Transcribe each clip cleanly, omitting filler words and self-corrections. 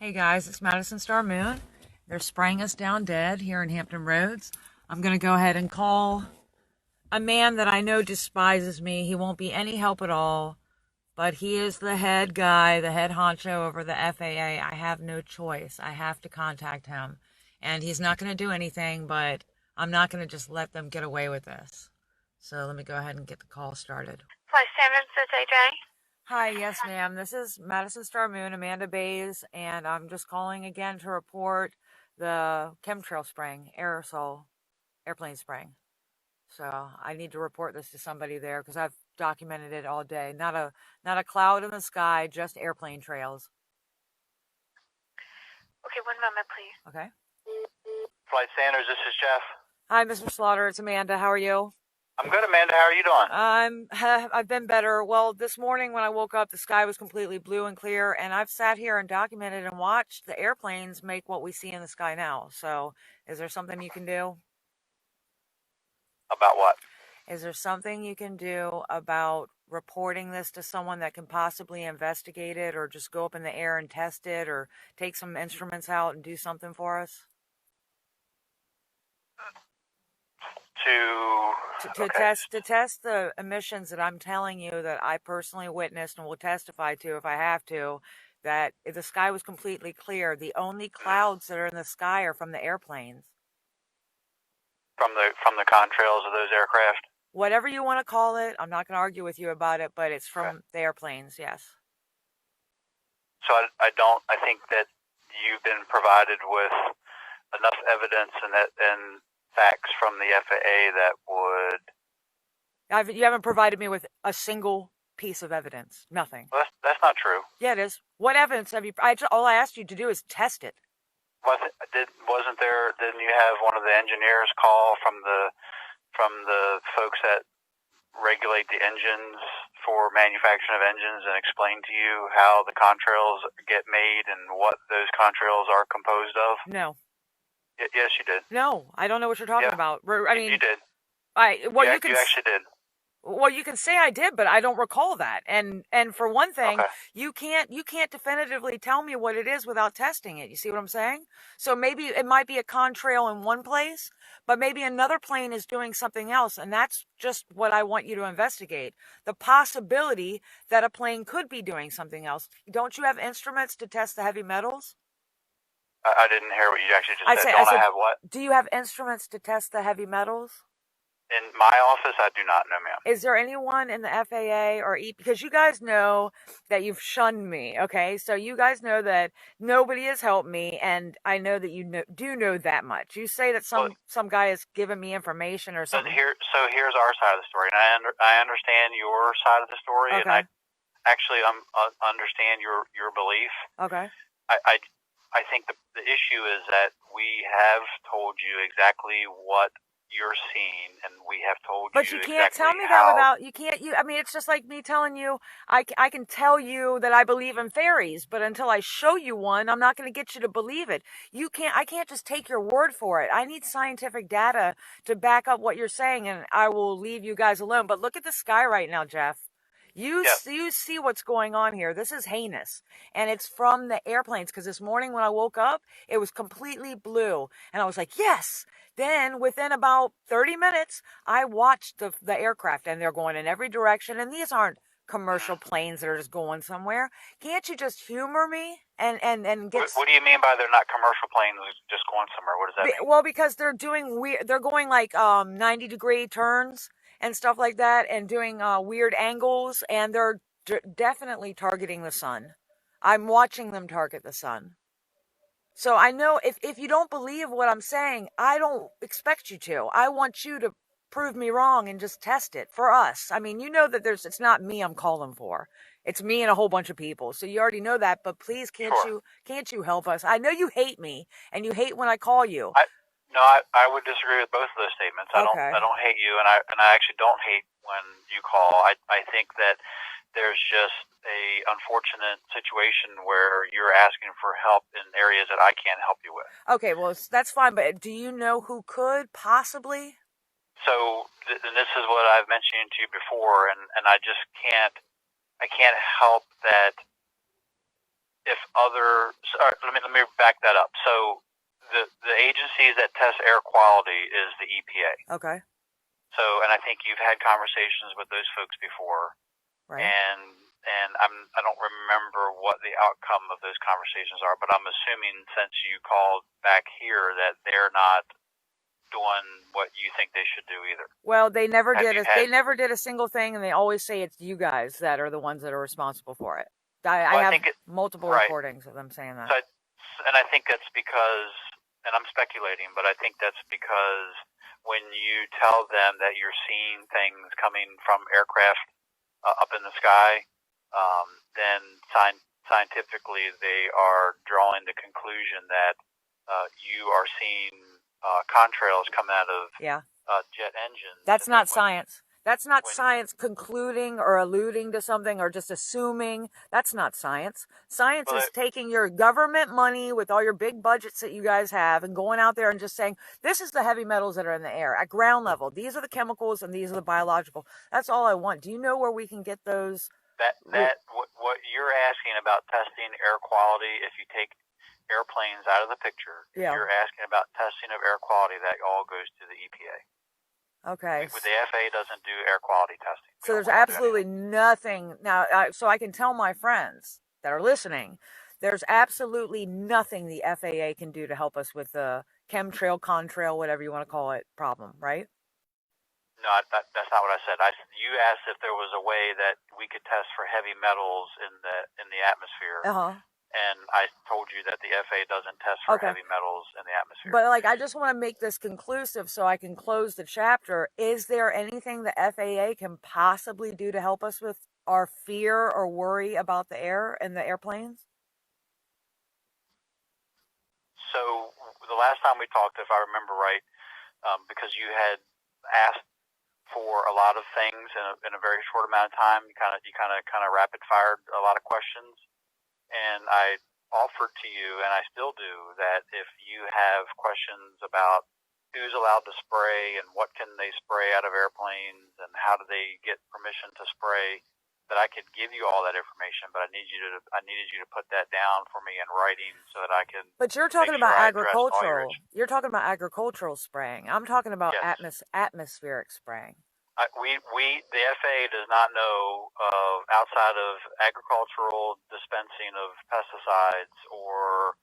Hey guys, it's Madison Star Moon. They're spraying us down dead here in Hampton Roads. I'm going to go ahead and call a man that I know despises me. He won't be any help at all, but he is the head guy, the head honcho over the FAA. I have no choice. I have to contact him. And he's not going to do anything, but I'm not going to just let them get away with this. So let me go ahead and get the call started. Flight Standards, this is AJ. Hi, yes, ma'am. This is Madison Star Moon, Amanda Baise, and I'm just calling again to report the chemtrail spraying, aerosol airplane spraying. So I need to report this to somebody there because I've documented it all day. Not a cloud in the sky, just airplane trails. Okay, one moment, please. Okay. Flight Standards, this is Jeff. Hi, Mr. Slaughter. It's Amanda. How are you? I'm good, Amanda. How are you doing? I've been better. Well, this morning when I woke up, the sky was completely blue and clear, and I've sat here and documented and watched the airplanes make what we see in the sky now. So, is there something you can do? About what? Is there something you can do about reporting this to someone that can possibly investigate it, or just go up in the air and test it, or take some instruments out and do something for us? To test the emissions that I'm telling you that I personally witnessed and will testify to if I have to, that if the sky was completely clear, the only clouds that are in the sky are from the airplanes. From the contrails of those aircraft? Whatever you want to call it, I'm not going to argue with you about it, but it's from the airplanes, yes. So I think that you've been provided with enough evidence and facts from the FAA that would... You haven't provided me with a single piece of evidence. Nothing. Well, that's not true. Yeah, it is. What evidence have you... all I asked you to do is test it. Didn't you have one of the engineers call from the folks that regulate the engines for manufacturing of engines and explain to you how the contrails get made and what those contrails are composed of? No. Yes, you did. No, I don't know what you're talking about. I mean, you did. You actually did. Well, you can say I did, but I don't recall that. And for one thing, okay. you can't definitively tell me what it is without testing it. You see what I'm saying? So maybe it might be a contrail in one place, but maybe another plane is doing something else, and that's just what I want you to investigate. The possibility that a plane could be doing something else. Don't you have instruments to test the heavy metals? I didn't hear what you actually just said. I have what? Do you have instruments to test the heavy metals? In my office, I do not know, ma'am. Is there anyone in the FAA because you guys know that you've shunned me, okay? So you guys know that nobody has helped me, and I know that you do know that much. You say that some guy has given me information or something. So here's our side of the story, and I understand your side of the story, okay. And I actually understand your belief. Okay. I think the issue is that we have told you exactly what you're seeing, and we have told you. But you can't tell me that without I mean, it's just like me telling you. I can tell you that I believe in fairies, but until I show you one, I'm not going to get you to believe it. I can't just take your word for it. I need scientific data to back up what you're saying, and I will leave you guys alone. But look at the sky right now, Jeff. You see what's going on here. This is heinous. And it's from the airplanes, because this morning when I woke up, it was completely blue. And I was like, yes. Then within about 30 minutes, I watched the aircraft, and they're going in every direction. And these aren't commercial planes that are just going somewhere. Can't you just humor me and get... What do you mean by they're not commercial planes just going somewhere? What does that mean? Well, because they're going like 90-degree turns and stuff like that, and doing weird angles, and they're definitely targeting the sun. I'm watching them target the sun. So I know if you don't believe what I'm saying, I don't expect you to. I want you to prove me wrong and just test it for us. I mean, you know that it's not me I'm calling for. It's me and a whole bunch of people. So you already know that, but please can't you help us? I know you hate me, and you hate when I call you. No, I would disagree with both of those statements. I don't hate you, and I actually don't hate when you call. I think that there's just a unfortunate situation where you're asking for help in areas that I can't help you with. Okay, well, that's fine, but do you know who could possibly? So, and this is what I've mentioned to you before, and I just can't help that if other, sorry, let me back that up. So the agencies that test air quality is the EPA. Okay. So, and I think you've had conversations with those folks before, right? And I don't remember what the outcome of those conversations are, but I'm assuming since you called back here that they're not doing what you think they should do either. Well, they never did. They never did a single thing, and they always say it's you guys that are the ones that are responsible for it. I have multiple recordings of them saying that. So and I think that's because, and I'm speculating, but I think that's because when you tell them that you're seeing things coming from aircraft up in the sky, then scientifically they are drawing the conclusion that you are seeing contrails coming out of jet engines. That's not science. That's not science concluding or alluding to something or just assuming. That's not science. Science is taking your government money with all your big budgets that you guys have and going out there and just saying, this is the heavy metals that are in the air at ground level. These are the chemicals and these are the biological. That's all I want. Do you know where we can get those? What you're asking about testing air quality, if you take airplanes out of the picture, you're asking about testing of air quality, that all goes to the EPA. Okay. The FAA doesn't do air quality testing. So there's absolutely nothing now. So I can tell my friends that are listening, there's absolutely nothing the FAA can do to help us with the chemtrail, contrail, whatever you want to call it, problem, right? No, that's not what I said. You asked if there was a way that we could test for heavy metals in the atmosphere. And I told you that the FAA doesn't test for heavy metals in the atmosphere. But I just want to make this conclusive so I can close the chapter. Is there anything the FAA can possibly do to help us with our fear or worry about the air and the airplanes? So the last time we talked, if I remember right, because you had asked for a lot of things in a very short amount of time, you kind of rapid fired a lot of questions. And I offered to you, and I still do, that if you have questions about who's allowed to spray and what can they spray out of airplanes and how do they get permission to spray, that I could give you all that information. But I needed you to put that down for me in writing so that I can. But you're talking about agricultural. You're talking about agricultural spraying. I'm talking about atmospheric spraying. The FAA does not know of, outside of agricultural dispensing of pesticides or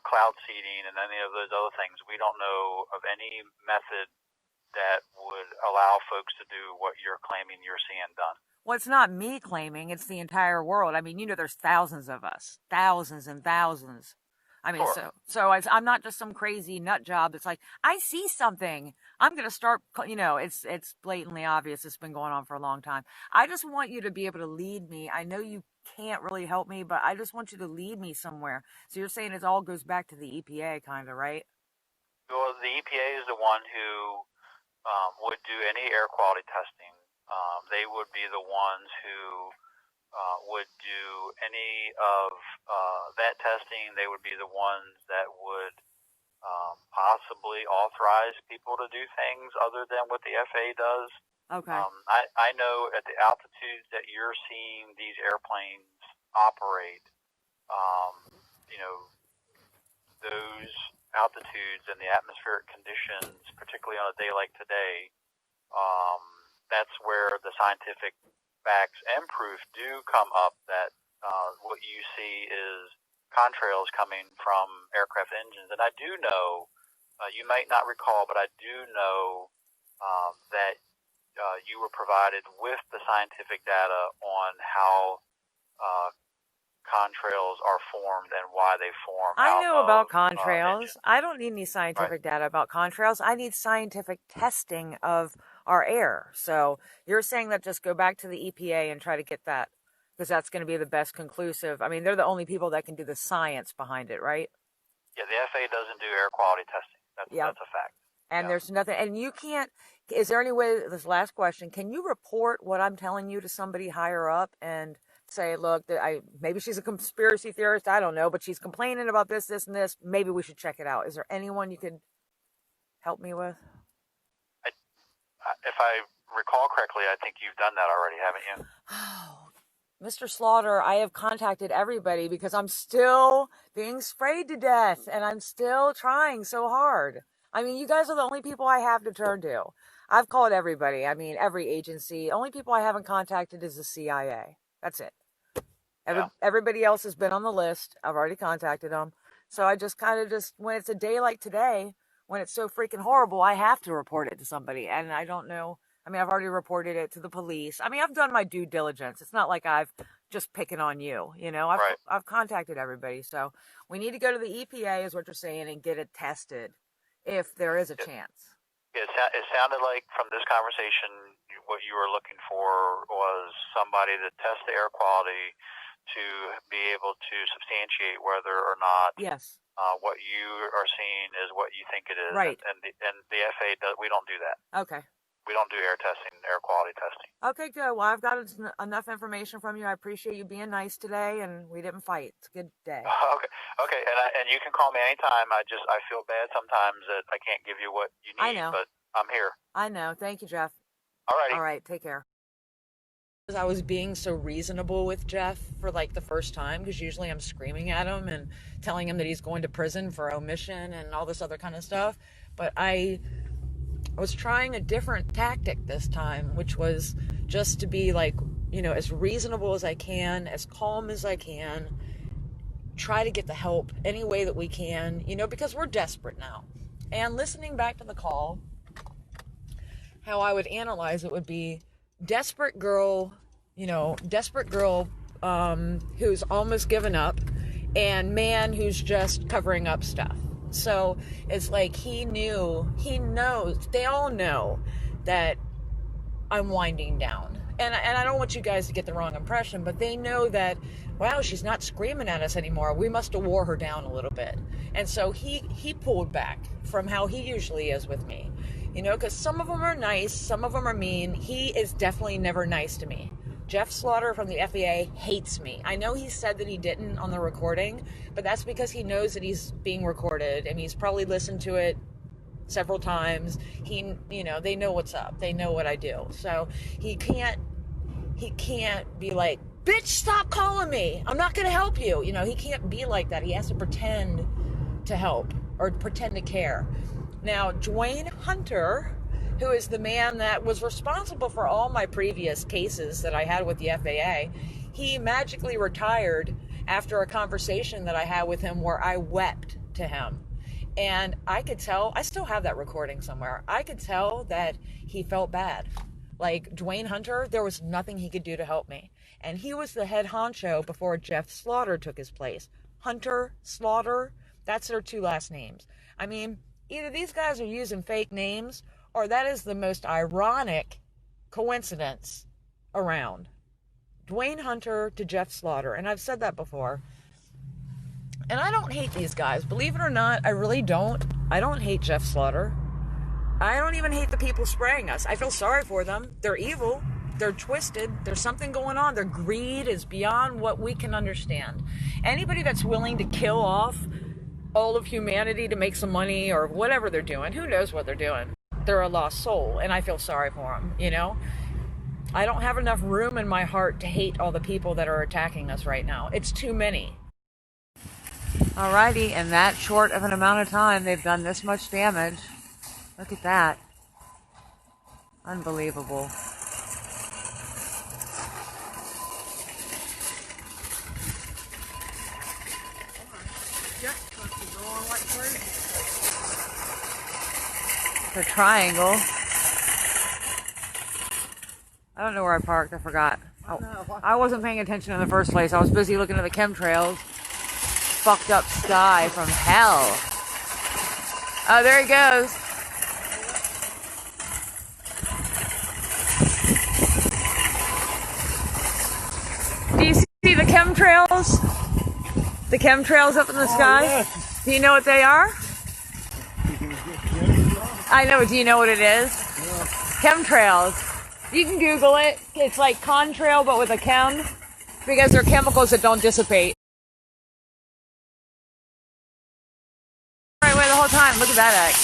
cloud seeding and any of those other things, we don't know of any method that would allow folks to do what you're claiming you're seeing done. Well, it's not me claiming, it's the entire world. I mean, there's thousands of us, thousands and thousands. I mean, so I'm not just some crazy nut job that's like, I see something, I'm going to start, it's blatantly obvious. It's been going on for a long time. I just want you to be able to lead me. I know you can't really help me, but I just want you to lead me somewhere. So you're saying it all goes back to the EPA kind of, right? Well, the EPA is the one who would do any air quality testing. They would be the ones who would do any of that testing. They would be the ones that would possibly authorize people to do things other than what the FAA does. Okay. I know at the altitudes that you're seeing these airplanes operate, those altitudes and the atmospheric conditions, particularly on a day like today, that's where the scientific facts and proof do come up that what you see is contrails coming from aircraft engines. And I do know, you might not recall, but I do know that you were provided with the scientific data on how contrails are formed and why they form. I know about contrails. I don't need any scientific data about contrails. I need scientific testing of our air. So you're saying that just go back to the EPA and try to get that, because that's going to be the best conclusive. I mean, they're the only people that can do the science behind it, right? Yeah, the FAA doesn't do air quality testing. That's a fact. And there's nothing, and you can't, is there any way, this last question, can you report what I'm telling you to somebody higher up and say, look, maybe she's a conspiracy theorist, I don't know, but she's complaining about this, this, and this, maybe we should check it out. Is there anyone you could help me with? If I recall correctly, I think you've done that already, haven't you? Oh, Mr. Slaughter, I have contacted everybody because I'm still being sprayed to death and I'm still trying so hard. I mean, you guys are the only people I have to turn to. I've called everybody. I mean, every agency. Only people I haven't contacted is the CIA. That's it. Everybody else has been on the list. I've already contacted them. So I just kind of when it's a day like today, when it's so freaking horrible, I have to report it to somebody. And I don't know. I mean, I've already reported it to the police. I mean, I've done my due diligence. It's not like I've just picking on you, you know. I've contacted everybody. So we need to go to the EPA, is what you're saying, and get it tested if there is a chance. It sounded like from this conversation, what you were looking for was somebody to test the air quality to be able to substantiate whether or not what you are seeing is what you think it is. Right. And the FAA we don't do that. Okay. We don't do air testing, air quality testing. Okay, good. Well, I've got enough information from you. I appreciate you being nice today, and we didn't fight. It's a good day. Okay. And you can call me anytime. I feel bad sometimes that I can't give you what you need, but I'm here. I know. Thank you, Jeff. All righty. All right. Take care. I was being so reasonable with Jeff for like the first time, because usually I'm screaming at him and telling him that he's going to prison for omission and all this other kind of stuff. But I was trying a different tactic this time, which was just to be like, you know, as reasonable as I can, as calm as I can, try to get the help any way that we can, you know, because we're desperate now. And listening back to the call, how I would analyze it would be desperate girl, you know, who's almost given up, and man who's just covering up stuff. So it's like he knows, they all know that I'm winding down. And I don't want you guys to get the wrong impression, but they know that, wow, she's not screaming at us anymore. We must have wore her down a little bit. And so he pulled back from how he usually is with me. You know, because some of them are nice, some of them are mean. He is definitely never nice to me. Jeff Slaughter from the FAA hates me. I know he said that he didn't on the recording, but that's because he knows that he's being recorded and he's probably listened to it several times. You know, they know what's up. They know what I do. So he can't be like, bitch, stop calling me. I'm not going to help you. You know, he can't be like that. He has to pretend to help or pretend to care. Now, Dwayne Hunter, who is the man that was responsible for all my previous cases that I had with the FAA, he magically retired after a conversation that I had with him where I wept to him. And I could tell, I still have that recording somewhere, I could tell that he felt bad. Like, Dwayne Hunter, there was nothing he could do to help me. And he was the head honcho before Jeff Slaughter took his place. Hunter, Slaughter, that's their two last names. I mean, either these guys are using fake names, or that is the most ironic coincidence around. Dwayne Hunter to Jeff Slaughter. And I've said that before. And I don't hate these guys. Believe it or not, I really don't. I don't hate Jeff Slaughter. I don't even hate the people spraying us. I feel sorry for them. They're evil. They're twisted. There's something going on. Their greed is beyond what we can understand. Anybody that's willing to kill off all of humanity to make some money or whatever they're doing, who knows what they're doing? They're a lost soul, and I feel sorry for them, you know? I don't have enough room in my heart to hate all the people that are attacking us right now. It's too many. Alrighty, in that short of an amount of time, they've done this much damage. Look at that. Unbelievable. The triangle. I don't know where I parked. I forgot. Oh, I wasn't paying attention in the first place. I was busy looking at the chemtrails. Fucked up sky from hell. Oh, there he goes. Do you see the chemtrails? The chemtrails up in the sky? Yes. Do you know what they are? I know. Do you know what it is? Yeah. Chemtrails. You can Google it. It's like contrail, but with a chem, because they're chemicals that don't dissipate. Right way the whole time. Look at that act.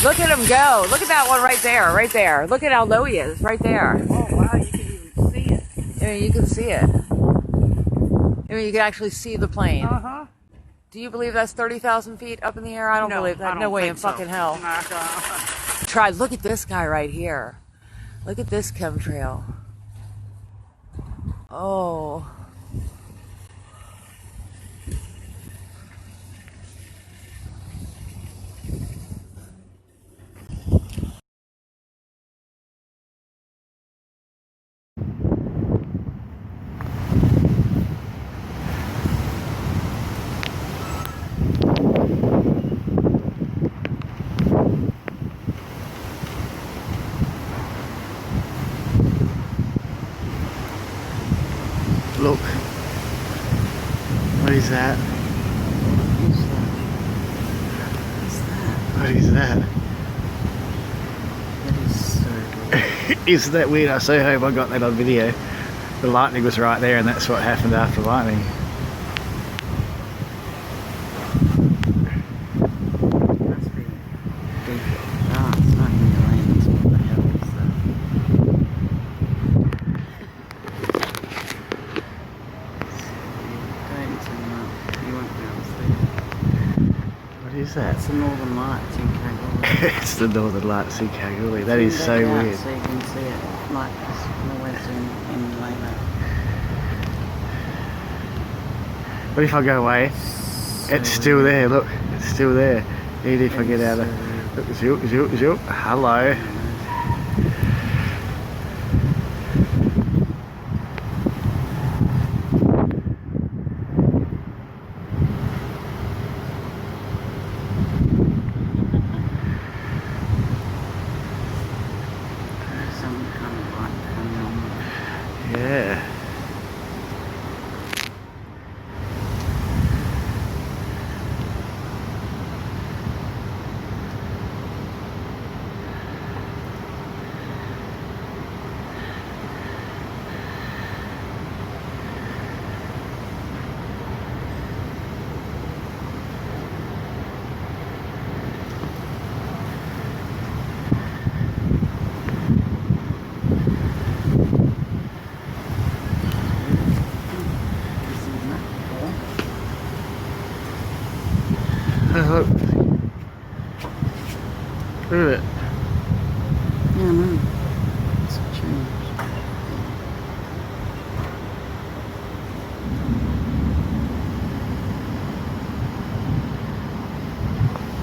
Look at him go. Look at that one right there, right there. Look at how low he is, right there. Oh, wow, you can even see it. I mean, you can see it. I mean, you can actually see the plane. Uh-huh. Do you believe that's 30,000 feet up in the air? I don't believe that. No way in fucking hell. Try, look at this guy right here. Look at this chemtrail. Oh. Look. What is that? What is that? That is so good. Isn't that weird? I so hope I got that on video. The lightning was right there and that's what happened after lightning. Must be deep. Ah, it's not in the lens. What the hell is that? Don't zoom up. You won't be able to see it. What is that? It's the Northern Lights in Kalgoorlie. It's the Northern Lights in Kalgoorlie. That is so weird. So you can see it like this. Always in later. What if I go away? It's still there, look. It's still there. Even if I get out of... Look, zoop, zoop, zoop. Hello. Some kind of light coming on. Yeah. Look. Look at it. Yeah, I know.